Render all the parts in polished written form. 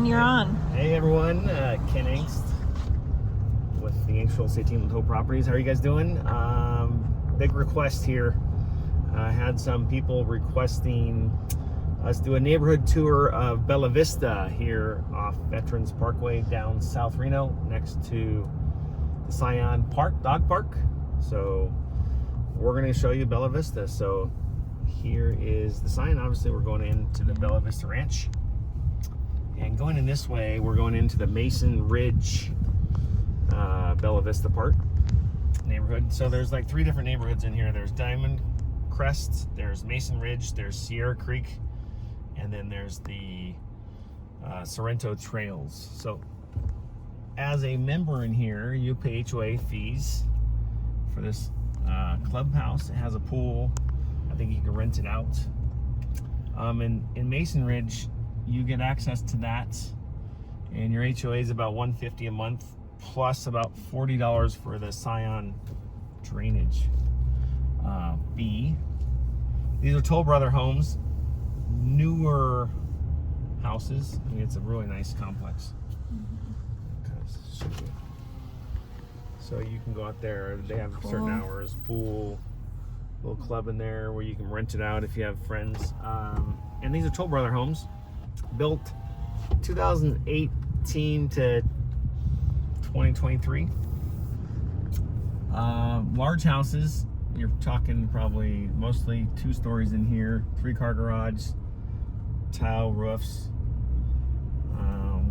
Ken, you're on. Hey everyone, Ken Angst with the Angst Real Estate Team with Hope Properties. How are you guys doing? Big request here. I had some people requesting us do a neighborhood tour of Bella Vista here off Veterans Parkway down South Reno next to the Cyan Park, dog park. So we're going to show you Bella Vista. So here is the sign. Obviously we're going into the Bella Vista Ranch. And going in this way, we're going into the Mason Ridge, Bella Vista Park neighborhood. So there's like 3 different neighborhoods in here. There's Diamond, Crest, there's Mason Ridge, there's Sierra Creek, and then there's the Sorrento Trails. So as a member in here, you pay HOA fees for this clubhouse. It has a pool. I think you can rent it out. In Mason Ridge, you get access to that, and your HOA is about $150 a month, plus about $40 for the Cyan drainage fee. These are Toll Brother homes, newer houses. I mean, it's a really nice complex. So you can go out there. They have certain hours, pool, little club in there where you can rent it out if you have friends. And these are Toll Brother homes, built 2018 to 2023. Large houses. You're talking probably mostly 2 stories in here, 3-car garage, tile roofs.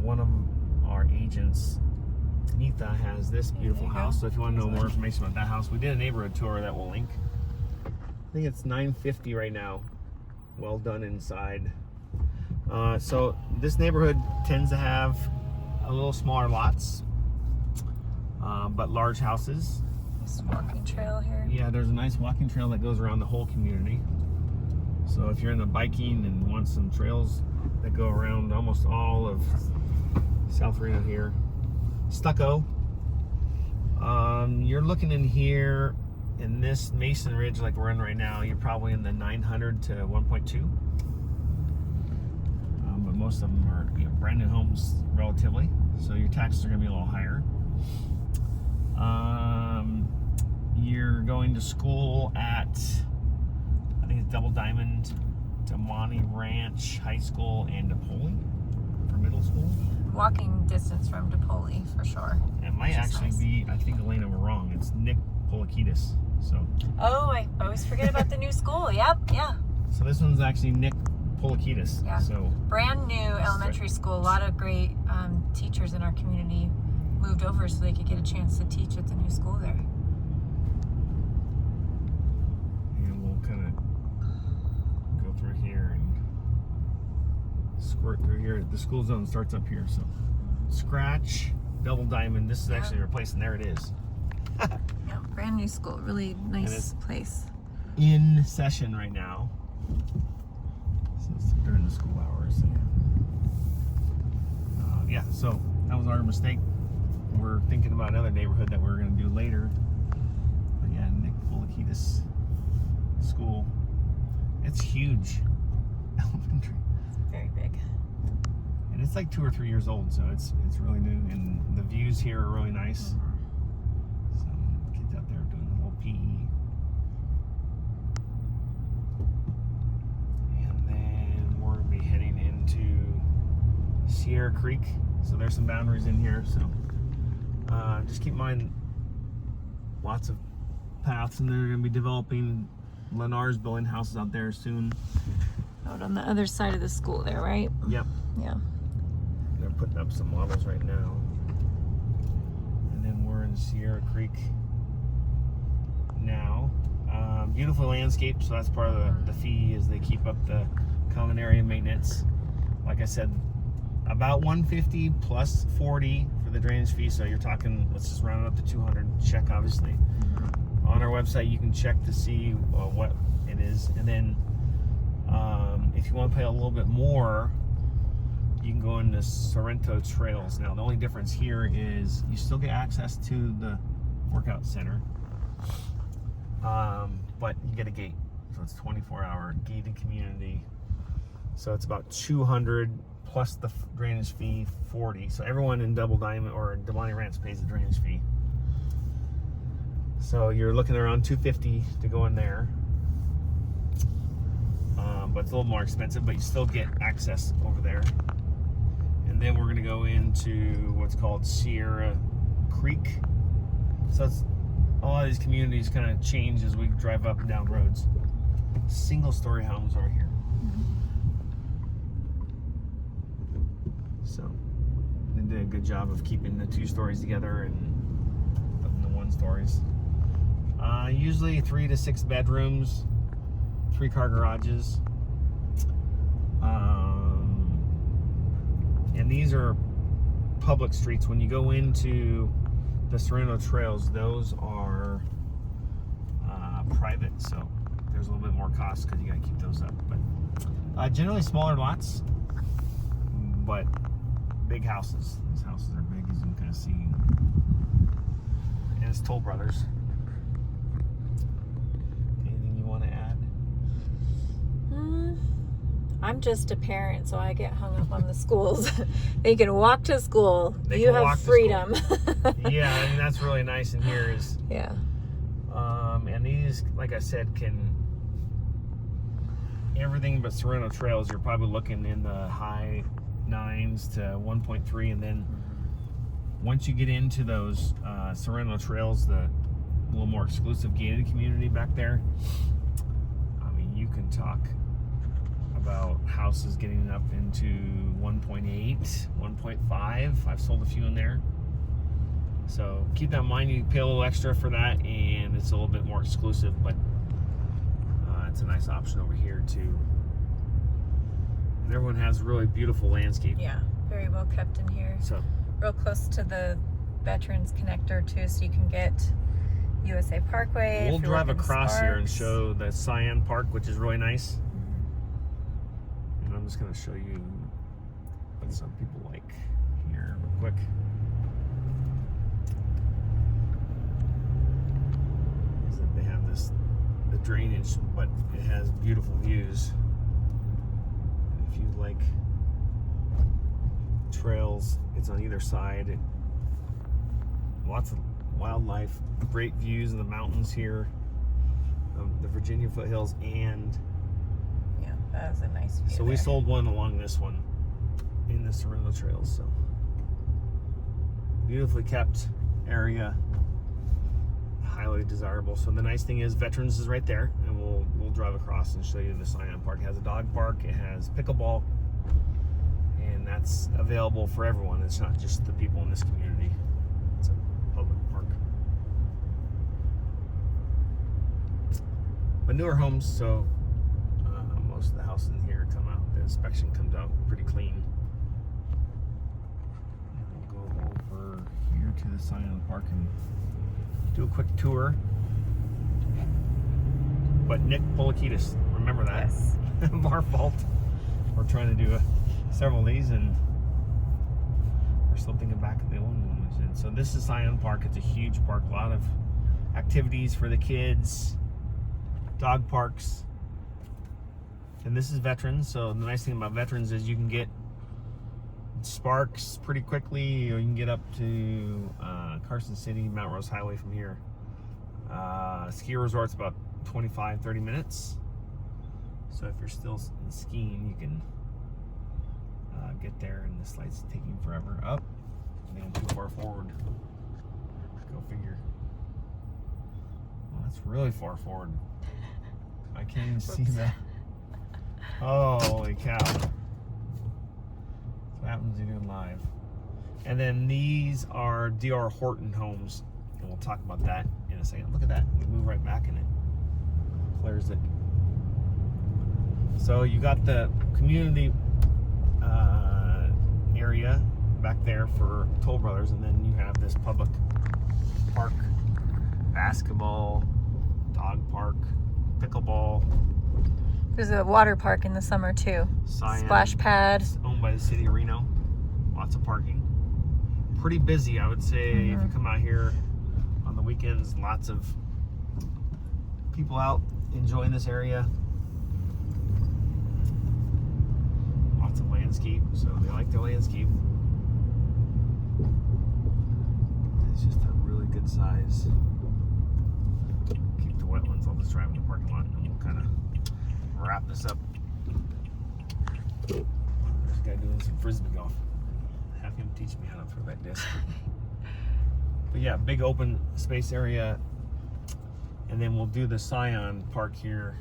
One of our agents, Nita, has this beautiful house. So if you want to know more information about that house, we did a neighborhood tour that we'll link. I think it's $950 right now. Well done inside. So this neighborhood tends to have a little smaller lots, but large houses. This walking trail here. Yeah, there's a nice walking trail that goes around the whole community. So if you're into biking and want some trails that go around almost all of South Reno here. Stucco. You're looking in here in this Mason Ridge like we're in right now, you're probably in the 900 to 1.2. But most of them are brand new homes relatively, so your taxes are going to be a little higher. You're going to school at, I think it's Double Diamond, Damani Ranch High School, and DePoli for middle school. Walking distance from DePoli for sure. It might actually be, I think Elena, we're wrong. It's Nick Poulakidas. So. Oh, I always forget about the new school. Yep, yeah. So this one's actually Nick Poulakidas. Yeah. So brand new elementary school. A lot of great teachers in our community moved over so they could get a chance to teach at the new school there. And we'll kind of go through here and squirt through here. The school zone starts up here. So Scratch, Double Diamond. This is actually replacing. There it is. Yeah, brand new school. Really nice place. In session right now. So it's during the school hours. Yeah, so that was our mistake. We're thinking about another neighborhood that we're going to do later. But yeah, Nick Poulakidas School. It's huge. Elementary. It's very big. And it's like 2 or 3 years old, so it's really new. And the views here are really nice. So kids out there doing a little PE. And then we're going to be heading into Sierra Creek. So there's some boundaries in here. So just keep in mind, lots of paths, and they're going to be developing. Lennar's building houses out there soon. Out on the other side of the school there, right? Yep. Yeah. They're putting up some models right now. And then we're in Sierra Creek now. Beautiful landscape, so that's part of the fee, is they keep up the common area maintenance. Like I said, about $150 plus $40 for the drainage fee, so you're talking, let's just round it up to $200. Check, obviously. On our website, you can check to see what it is. And then if you want to pay a little bit more, you can go into Sorrento Trails. Now, the only difference here is you still get access to the workout center, but you get a gate. So it's 24-hour gated community. So it's about 200 plus the drainage fee, 40. So everyone in Double Diamond or Demonte Ranch pays the drainage fee. So you're looking around 250 to go in there. But it's a little more expensive, but you still get access over there. And then we're gonna go into what's called Sierra Creek. So it's, a lot of these communities kind of change as we drive up and down roads. Single story homes over here. So they did a good job of keeping the 2 stories together and putting the 1 stories. Usually 3 to 6 bedrooms, 3-car garages. And these are public streets. When you go into the Sorrento Trails, those are private, so there's a little bit more cost because you got to keep those up. But generally smaller lots, but big houses. These houses are big, as you can kind of see. And it's Toll Brothers. Anything you want to add? I'm just a parent, so I get hung up on the schools. They can walk to school. You have freedom. Yeah, I mean, that's really nice in here is. Yeah. And these, like I said, can everything but Sorrento Trails. You're probably looking in the high 9s to 1.3, and then once you get into those Sorrento Trails, the little more exclusive gated community back there, I mean, you can talk about houses getting up into 1.8, 1.5. I've sold a few in there. So keep that in mind. You pay a little extra for that, and it's a little bit more exclusive, but it's a nice option over here too. And everyone has really beautiful landscape. Yeah, very well kept in here. So real close to the Veterans Connector too, so you can get USA Parkway. We'll drive across here and show the Cyan Park, which is really nice. And I'm just going to show you what some people like here real quick. They have the drainage, but it has beautiful views. If you like trails, it's on either side. Lots of wildlife, great views of the mountains here, the Virginia foothills, and yeah, that is a nice view. so we sold one along this one in the Sorrento Trails. So beautifully kept area, highly desirable. So the nice thing is Veterans is right there, and we'll drive across and show you the Cyan Park. It has a dog park, it has pickleball, and that's available for everyone. It's not just the people in this community. It's a public park. But newer homes, so most of the houses in here come out, the inspection comes out pretty clean. And we'll go over here to the Cyan Park and do a quick tour. But Nick Poulakidas, remember that? Yes. Our fault. We're trying to do several of these, and we're still thinking back of the old ones. And so this is Cyan Park. It's a huge park, a lot of activities for the kids, dog parks. And this is Veterans. So the nice thing about Veterans is you can get Sparks pretty quickly, or you can get up to Carson City, Mount Rose Highway from here. Ski resort's about 25-30 minutes. So if you're still skiing, you can get there, and this light's taking forever. Up, I think I'm too far forward. Go figure. Well, that's really far forward. I can't even see that. Holy cow. What happens when you're doing live. And then these are D.R. Horton homes, and we'll talk about that in a second. Look at that. We move right back in it. Clears it. So you got the community area back there for Toll Brothers, and then you have this public park, basketball, dog park, pickleball. There's a water park in the summer too. Cyan, splash pad. Owned by the city of Reno. Lots of parking. Pretty busy, I would say. If you come out here on the weekends, lots of people out enjoying this area. lots of landscape, so they like the landscape. It's just a really good size. Keep the wetlands. I'll just drive in the parking lot and we'll kind of wrap this up. There's a guy doing some frisbee golf. Have him teach me how to throw that disc. But yeah, big open space area. And then we'll do the Cyan Park here,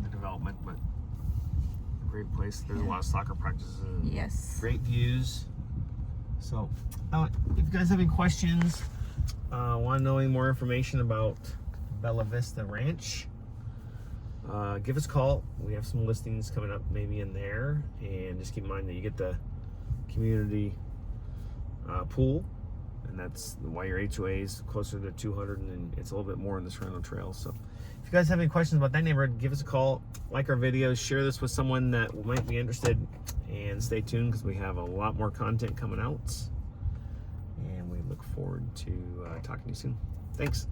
the development, but a great place. There's a lot of soccer practices and Yes. great views. So, if you guys have any questions, want to know any more information about Bella Vista Ranch, give us a call. We have some listings coming up maybe in there. And just keep in mind that you get the community pool. And that's why your HOA is closer to 200, and it's a little bit more in the Sorrento Trails. So if you guys have any questions about that neighborhood, give us a call, like our videos, share this with someone that might be interested, and stay tuned because we have a lot more content coming out. And we look forward to talking to you soon. Thanks.